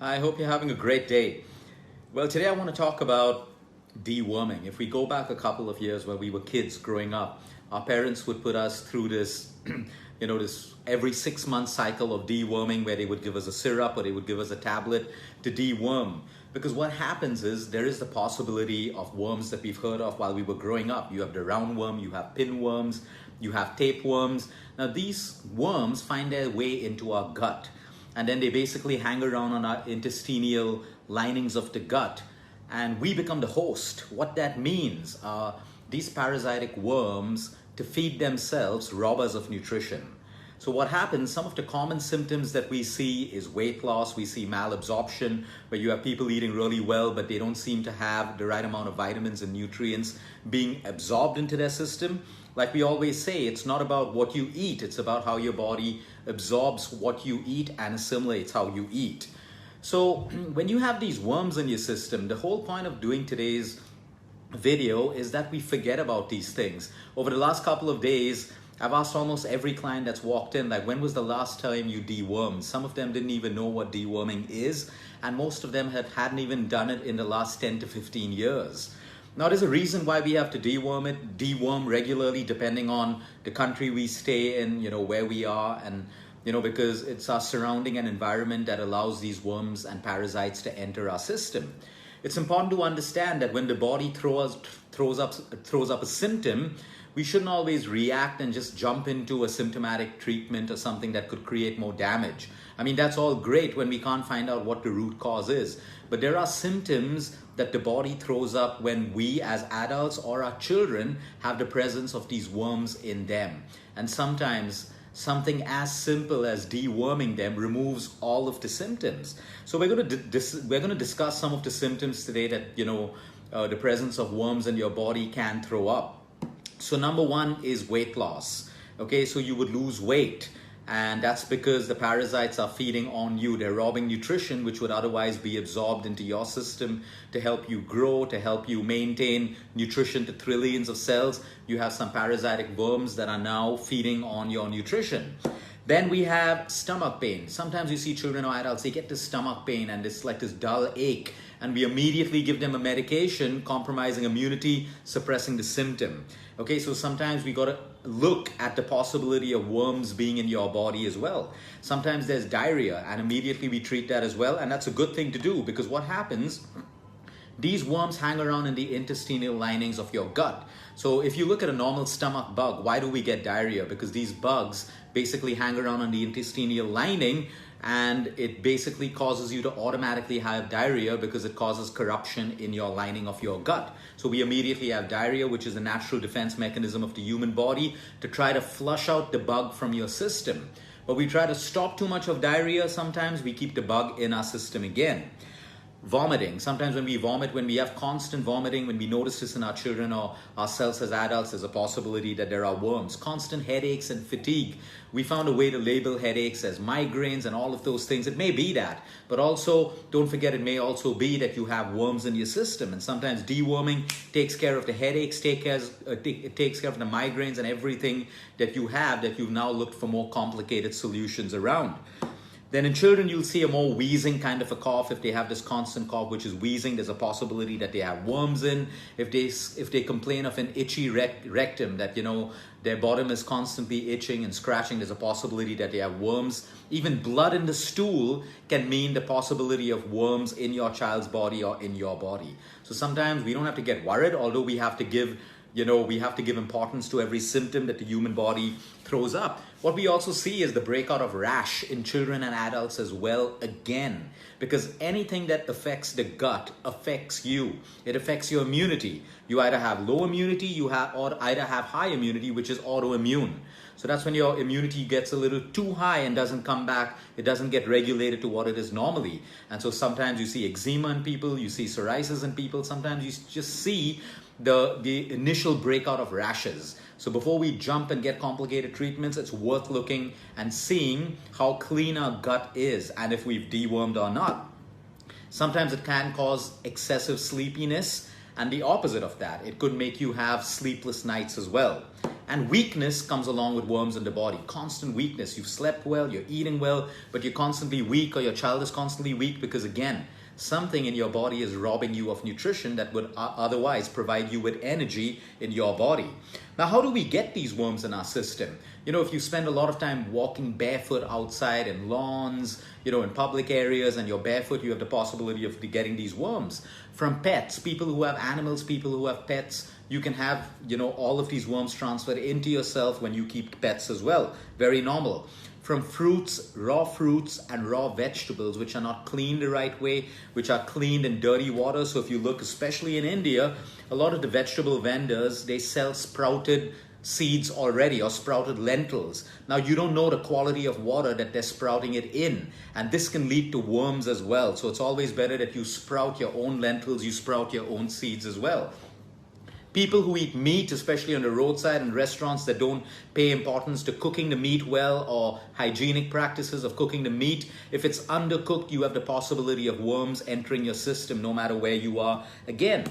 I hope you're having a great day. Well, today I want to talk about deworming. If we go back a couple of years where we were kids growing up, our parents would put us through this, this every 6 month cycle of deworming where they would give us a syrup or they would give us a tablet to deworm. Because what happens is there is the possibility of worms that we've heard of while we were growing up. You have the roundworm, you have pinworms, you have tapeworms. Now these worms find their way into our gut. And then they basically hang around on our intestinal linings of the gut, and we become the host. What that means are these parasitic worms, to feed themselves, rob us of nutrition. So what happens, some of the common symptoms that we see is weight loss. We see malabsorption, where you have people eating really well, but they don't seem to have the right amount of vitamins and nutrients being absorbed into their system. Like we always say, it's not about what you eat, it's about how your body absorbs what you eat and assimilates how you eat. So when you have these worms in your system, the whole point of doing today's video is that we forget about these things. Over the last couple of days, I've asked almost every client that's walked in, like, when was the last time you dewormed? Some of them didn't even know what deworming is, and most of them hadn't even done it in the last 10 to 15 years. Now, there's a reason why we have to deworm regularly, depending on the country we stay in, where we are, and because it's our surrounding and environment that allows these worms and parasites to enter our system. It's important to understand that when the body throws up a symptom, we shouldn't always react and just jump into a symptomatic treatment or something that could create more damage. I mean, that's all great when we can't find out what the root cause is. But there are symptoms that the body throws up when we as adults or our children have the presence of these worms in them. And sometimes something as simple as deworming them removes all of the symptoms. So we're going to discuss some of the symptoms today that the presence of worms in your body can throw up. So number one is weight loss. Okay, so you would lose weight, and that's because the parasites are feeding on you. They're robbing nutrition which would otherwise be absorbed into your system to help you grow, to help you maintain nutrition to trillions of cells. You have some parasitic worms that are now feeding on your nutrition. Then we have stomach pain. Sometimes you see children or adults, they get this stomach pain and this dull ache, and we immediately give them a medication compromising immunity, suppressing the symptom. Okay, so sometimes we got to look at the possibility of worms being in your body as well. Sometimes there's diarrhea, and immediately we treat that as well, and that's a good thing to do, because what happens, these worms hang around in the intestinal linings of your gut. So if you look at a normal stomach bug, why do we get diarrhea? Because these bugs basically hang around on the intestinal lining, and it basically causes you to automatically have diarrhea because it causes corruption in your lining of your gut. So we immediately have diarrhea, which is a natural defense mechanism of the human body to try to flush out the bug from your system. But we try to stop too much of diarrhea, sometimes we keep the bug in our system again. Vomiting. Sometimes when we vomit, when we have constant vomiting, when we notice this in our children or ourselves as adults, there's a possibility that there are worms. Constant headaches and fatigue. We found a way to label headaches as migraines and all of those things. It may be that, but also don't forget, it may also be that you have worms in your system. And sometimes deworming takes care of the headaches, it takes care of the migraines and everything that you have that you've now looked for more complicated solutions around. Then in children, you'll see a more wheezing kind of a cough. If they have this constant cough, which is wheezing, there's a possibility that they have worms in. If they complain of an itchy rectum, that their bottom is constantly itching and scratching, there's a possibility that they have worms. Even blood in the stool can mean the possibility of worms in your child's body or in your body. So sometimes we don't have to get worried, although we have to give importance to every symptom that the human body throws up. What we also see is the breakout of rash in children and adults as well, again, because anything that affects the gut affects you. It affects your immunity. You either have low immunity, or either have high immunity, which is autoimmune. So that's when your immunity gets a little too high and doesn't come back. It doesn't get regulated to what it is normally. And so sometimes you see eczema in people, you see psoriasis in people, sometimes you just see the initial breakout of rashes. So before we jump and get complicated treatments, it's worth looking and seeing how clean our gut is and if we've dewormed or not. Sometimes it can cause excessive sleepiness, and the opposite of that, it could make you have sleepless nights as well. And weakness comes along with worms in the body. Constant weakness. You've slept well, you're eating well, but you're constantly weak, or your child is constantly weak because, again, something in your body is robbing you of nutrition that would otherwise provide you with energy in your body. Now, how do we get these worms in our system? You know, if you spend a lot of time walking barefoot outside in lawns, you know, in public areas, and you're barefoot, you have the possibility of getting these worms. From pets, people who have animals, people who have pets, you can have, you know, all of these worms transferred into yourself when you keep pets as well. Very normal. From fruits and raw vegetables, which are not cleaned the right way, which are cleaned in dirty water. So if you look, especially in India, a lot of the vegetable vendors, they sell sprouted seeds already, or sprouted lentils. Now, you don't know the quality of water that they're sprouting it in, and this can lead to worms as well. So it's always better that you sprout your own lentils, you sprout your own seeds as well. People who eat meat, especially on the roadside and restaurants that don't pay importance to cooking the meat well, or hygienic practices of cooking the meat, if it's undercooked, you have the possibility of worms entering your system no matter where you are. Again,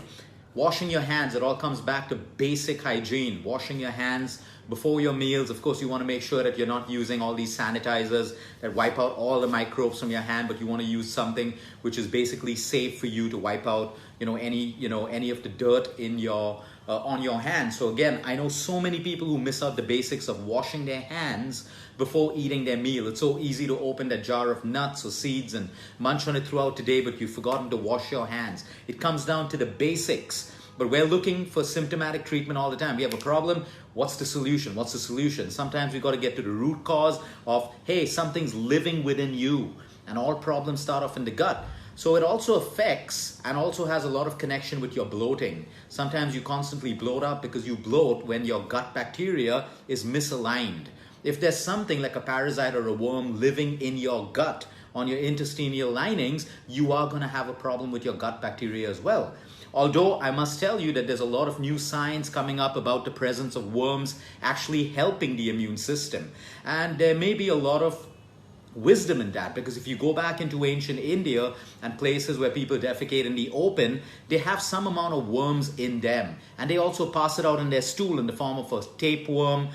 washing your hands, it all comes back to basic hygiene. Washing your hands before your meals. Of course, you want to make sure that you're not using all these sanitizers that wipe out all the microbes from your hand, but you want to use something which is basically safe for you to wipe out, any of the dirt in your on your hands. So again, I know so many people who miss out the basics of washing their hands before eating their meal. It's so easy to open that jar of nuts or seeds and munch on it throughout the day, but you've forgotten to wash your hands. It comes down to the basics. But we're looking for symptomatic treatment all the time. We have a problem. What's the solution? What's the solution? Sometimes we've got to get to the root cause of, hey, something's living within you. And all problems start off in the gut. So it also affects and also has a lot of connection with your bloating. Sometimes you constantly bloat up because you bloat when your gut bacteria is misaligned. If there's something like a parasite or a worm living in your gut, on your intestinal linings, you are going to have a problem with your gut bacteria as well. Although I must tell you that there's a lot of new science coming up about the presence of worms actually helping the immune system. And there may be a lot of wisdom in that, because if you go back into ancient India and places where people defecate in the open, they have some amount of worms in them, and they also pass it out in their stool in the form of a tapeworm.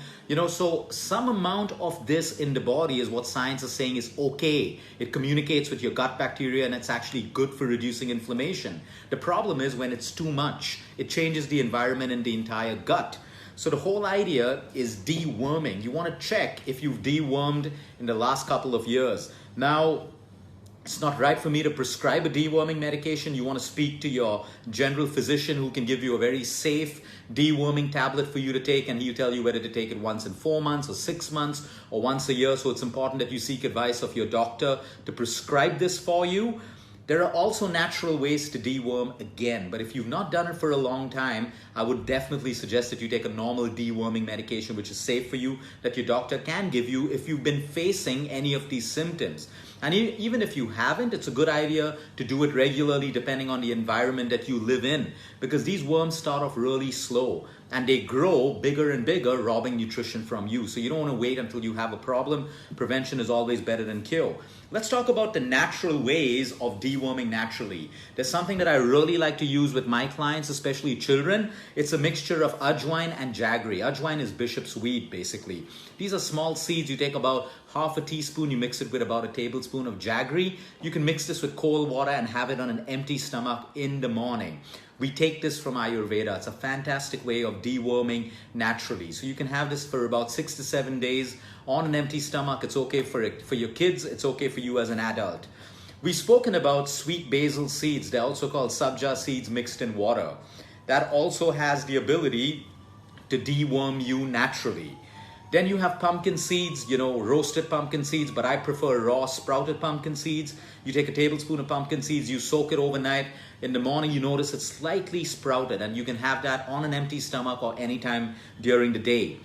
So some amount of this in the body is what science is saying is okay. It communicates with your gut bacteria, and it's actually good for reducing inflammation. The problem is when it's too much, it changes the environment in the entire gut. So the whole idea is deworming. You want to check if you've dewormed in the last couple of years. Now, it's not right for me to prescribe a deworming medication. You want to speak to your general physician, who can give you a very safe deworming tablet for you to take, and he'll tell you whether to take it once in 4 months or 6 months or once a year. So it's important that you seek advice of your doctor to prescribe this for you. There are also natural ways to deworm again, but if you've not done it for a long time, I would definitely suggest that you take a normal deworming medication which is safe for you, that your doctor can give you if you've been facing any of these symptoms. And even if you haven't, it's a good idea to do it regularly depending on the environment that you live in, because these worms start off really slow and they grow bigger and bigger, robbing nutrition from you. So you don't want to wait until you have a problem. Prevention is always better than cure. Let's talk about the natural ways of deworming naturally. There's something that I really like to use with my clients, especially children. It's a mixture of ajwain and jaggery. Ajwain is bishop's weed, basically. These are small seeds. You take about half a teaspoon, you mix it with about a tablespoon of jaggery. You can mix this with cold water and have it on an empty stomach in the morning. We take this from Ayurveda. It's a fantastic way of deworming naturally. So you can have this for about 6 to 7 days on an empty stomach. It's okay for your kids. It's okay for you as an adult. We've spoken about sweet basil seeds. They're also called sabja seeds mixed in water. That also has the ability to deworm you naturally. Then you have pumpkin seeds, roasted pumpkin seeds, but I prefer raw sprouted pumpkin seeds. You take a tablespoon of pumpkin seeds, you soak it overnight. In the morning, you notice it's slightly sprouted, and you can have that on an empty stomach or anytime during the day.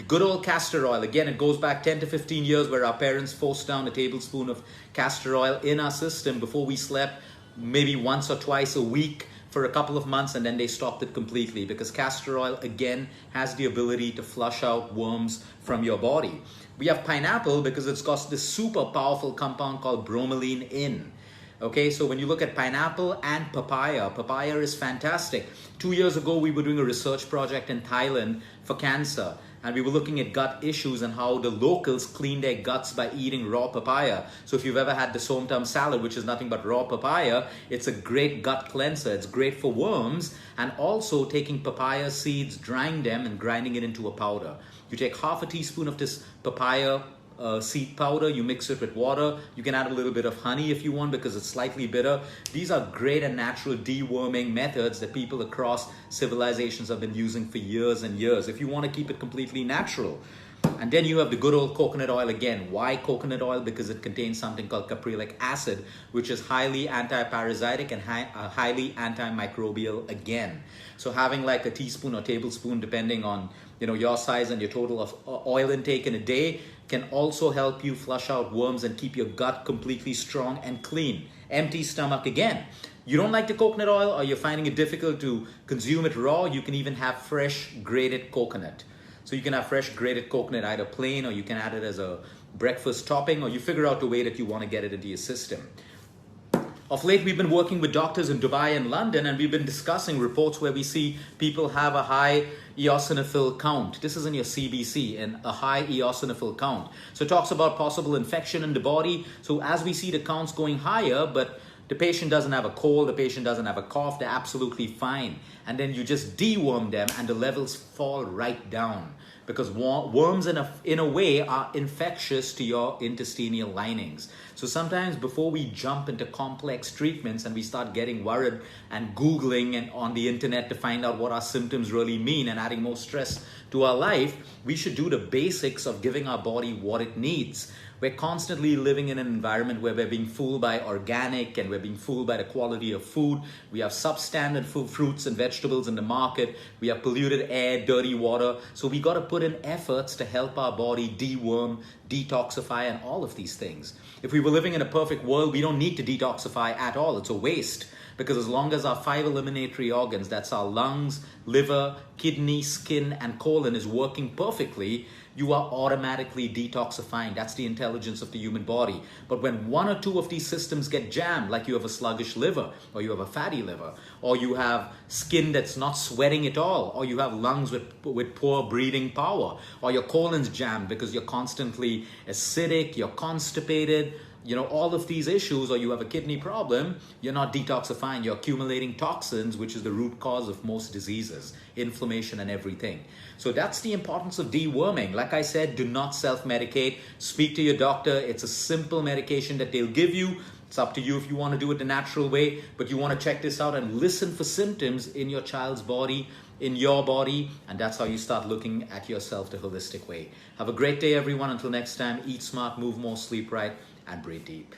Good old castor oil. Again, it goes back 10 to 15 years where our parents forced down a tablespoon of castor oil in our system before we slept, maybe once or twice a week for a couple of months, and then they stopped it completely, because castor oil, again, has the ability to flush out worms from your body. We have pineapple because it's got this super powerful compound called bromelain in. Okay, so when you look at pineapple and papaya, papaya is fantastic. 2 years ago, we were doing a research project in Thailand for cancer. and we were looking at gut issues and how the locals clean their guts by eating raw papaya. So if you've ever had the somtam salad, which is nothing but raw papaya, it's a great gut cleanser. It's great for worms, and also taking papaya seeds, drying them and grinding it into a powder. You take half a teaspoon of this papaya seed powder, you mix it with water. You can add a little bit of honey if you want because it's slightly bitter. These are great and natural deworming methods that people across civilizations have been using for years and years if you want to keep it completely natural. And then you have the good old coconut oil again. Why coconut oil? Because it contains something called caprylic acid, which is highly anti-parasitic and highly antimicrobial again. So having like a teaspoon or tablespoon, depending on your size and your total of oil intake in a day, can also help you flush out worms and keep your gut completely strong and clean. Empty stomach again. You don't like the coconut oil or you're finding it difficult to consume it raw, you can even have fresh grated coconut. So you can have fresh grated coconut either plain, or you can add it as a breakfast topping, or you figure out the way that you want to get it into your system. Of late, we've been working with doctors in Dubai and London, and we've been discussing reports where we see people have a high eosinophil count. This is in your CBC, and a high eosinophil count. So it talks about possible infection in the body. So as we see the counts going higher, but the patient doesn't have a cold, the patient doesn't have a cough, they're absolutely fine. And then you just deworm them and the levels fall right down. Because worms in a way are infectious to your intestinal linings. So sometimes before we jump into complex treatments and we start getting worried and Googling and on the internet to find out what our symptoms really mean and adding more stress to our life, we should do the basics of giving our body what it needs. We're constantly living in an environment where we're being fooled by organic and we're being fooled by the quality of food. We have substandard fruits and vegetables in the market. We have polluted air, dirty water. So we got to put in efforts to help our body deworm, detoxify, and all of these things. If we were living in a perfect world, we don't need to detoxify at all. It's a waste. Because as long as our 5 eliminatory organs, that's our lungs, liver, kidney, skin, and colon, is working perfectly, you are automatically detoxifying. That's the intelligence of the human body. But when 1 or 2 of these systems get jammed, like you have a sluggish liver, or you have a fatty liver, or you have skin that's not sweating at all, or you have lungs with poor breathing power, or your colon's jammed because you're constantly acidic, you're constipated, all of these issues, or you have a kidney problem, you're not detoxifying, you're accumulating toxins, which is the root cause of most diseases, inflammation and everything. So that's the importance of deworming. Like I said, do not self-medicate. Speak to your doctor. It's a simple medication that they'll give you. It's up to you if you want to do it the natural way, but you want to check this out and listen for symptoms in your child's body, in your body, and that's how you start looking at yourself the holistic way. Have a great day, everyone. Until next time, eat smart, move more, sleep right, and breathe deep.